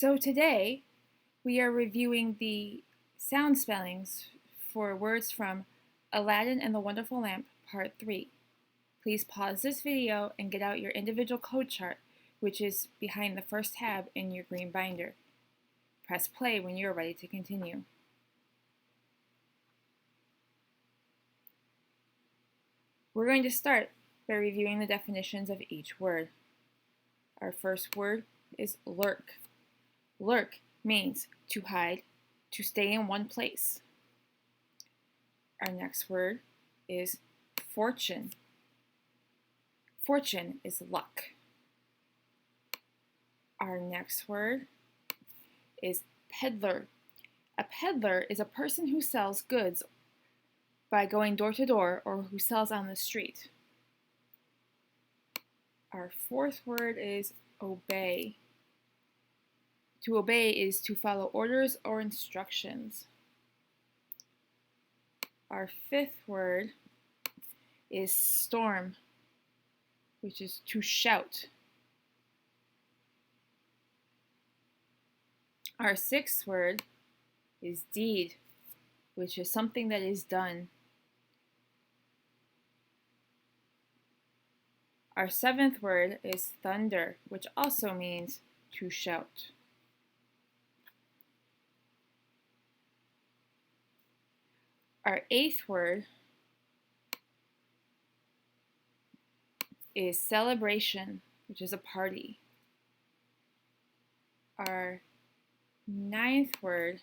So today we are reviewing the sound spellings for words from Aladdin and the Wonderful Lamp, Part 3. Please pause this video and get out your individual code chart, which is behind the first tab in your green binder. Press play when you are ready to continue. We're going to start by reviewing the definitions of each word. Our first word is lurk. Lurk means to hide, to stay in one place. Our next word is fortune. Fortune is luck. Our next word is peddler. A peddler is a person who sells goods by going door to door or who sells on the street. Our fourth word is obey. To obey is to follow orders or instructions. Our fifth word is storm, which is to shout. Our sixth word is deed, which is something that is done. Our seventh word is thunder, which also means to shout. Our eighth word is celebration, which is a party. Our ninth word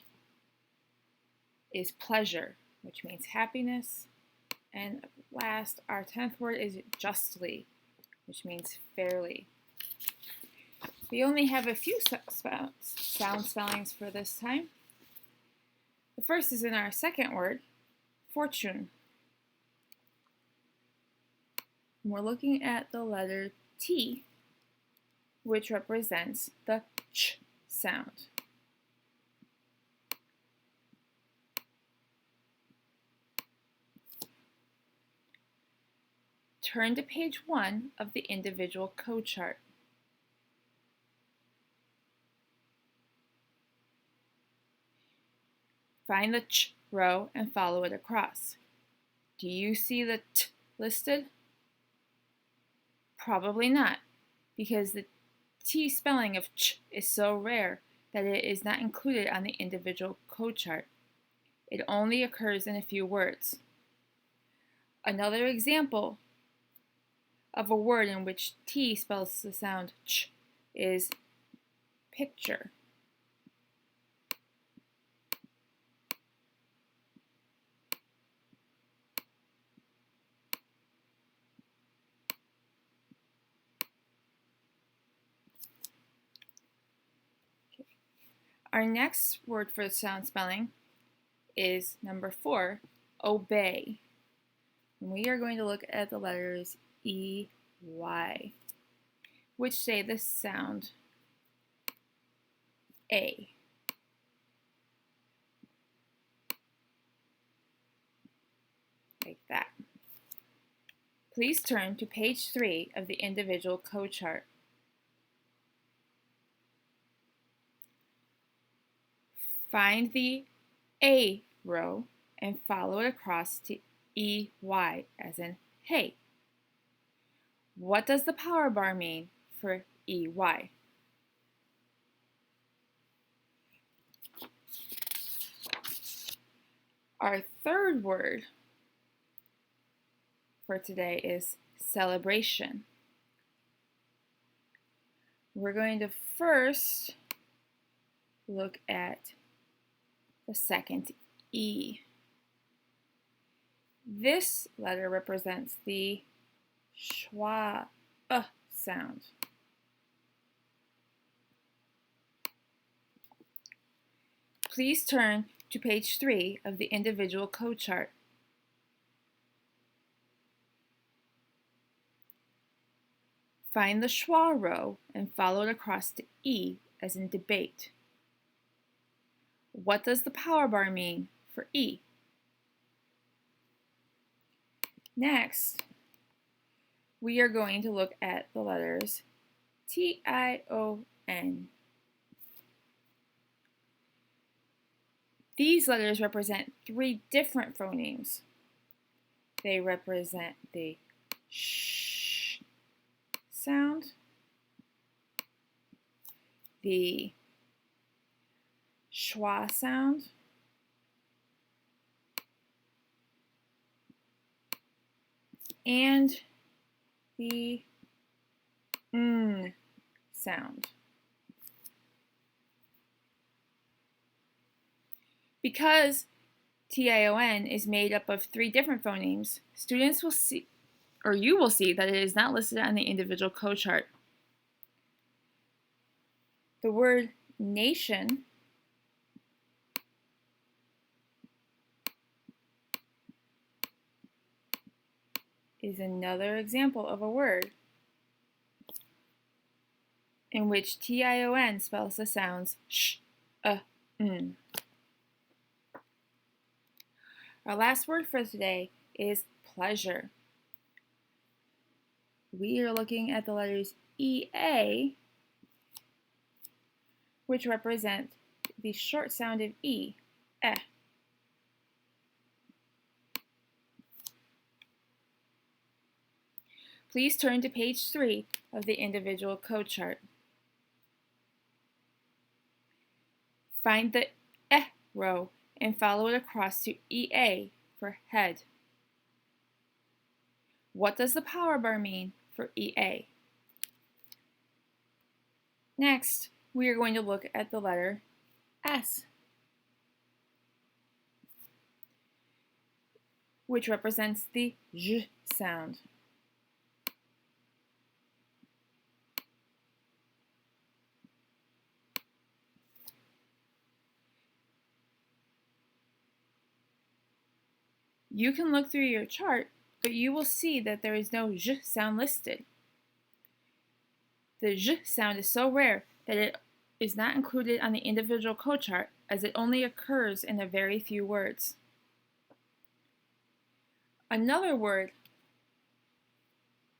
is pleasure, which means happiness. And last, our 10th word is justly, which means fairly. We only have a few sound spellings for this time. The first is in our second word, fortune. We're looking at the letter T, which represents the ch sound. Turn to page 1 of the individual code chart. Find the ch row and follow it across. Do you see the t listed? Probably not, because the T spelling of ch is so rare that it is not included on the individual code chart. It only occurs in a few words. Another example of a word in which T spells the sound ch is picture. Our next word for the sound spelling is number 4, obey. And we are going to look at the letters E, Y, which say the sound A. Like that. Please turn to page 3 of the individual code chart. Find the A row and follow it across to EY, as in hey. What does the power bar mean for EY? Our third word for today is celebration. We're going to first look at the second E. This letter represents the schwa sound. Please turn to page 3 of the individual code chart. Find the schwa row and follow it across to E, as in debate. What does the power bar mean for E? Next, we are going to look at the letters T-I-O-N. These letters represent 3 different phonemes. They represent the sh sound, the schwa sound, and the n sound. Because TION is made up of 3 different phonemes, students will see, or you will see, that it is not listed on the individual code chart. The word nation is another example of a word in which TION spells the sounds sh, n. Our last word for today is pleasure. We are looking at the letters EA, which represent the short sound of E, eh. Please turn to page 3 of the individual code chart. Find the eh row and follow it across to EA for head. What does the power bar mean for EA? Next, we are going to look at the letter S, which represents the j sound. You can look through your chart, but you will see that there is no j sound listed. The j sound is so rare that it is not included on the individual code chart, as it only occurs in a very few words. Another word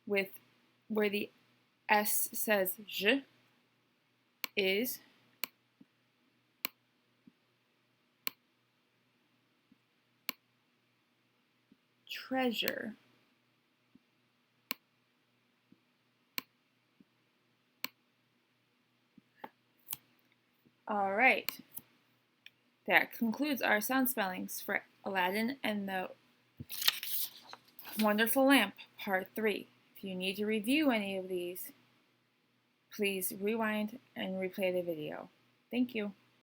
where the S says j is treasure. All right, that concludes our sound spellings for Aladdin and the Wonderful Lamp, Part 3. If you need to review any of these, please rewind and replay the video. Thank you.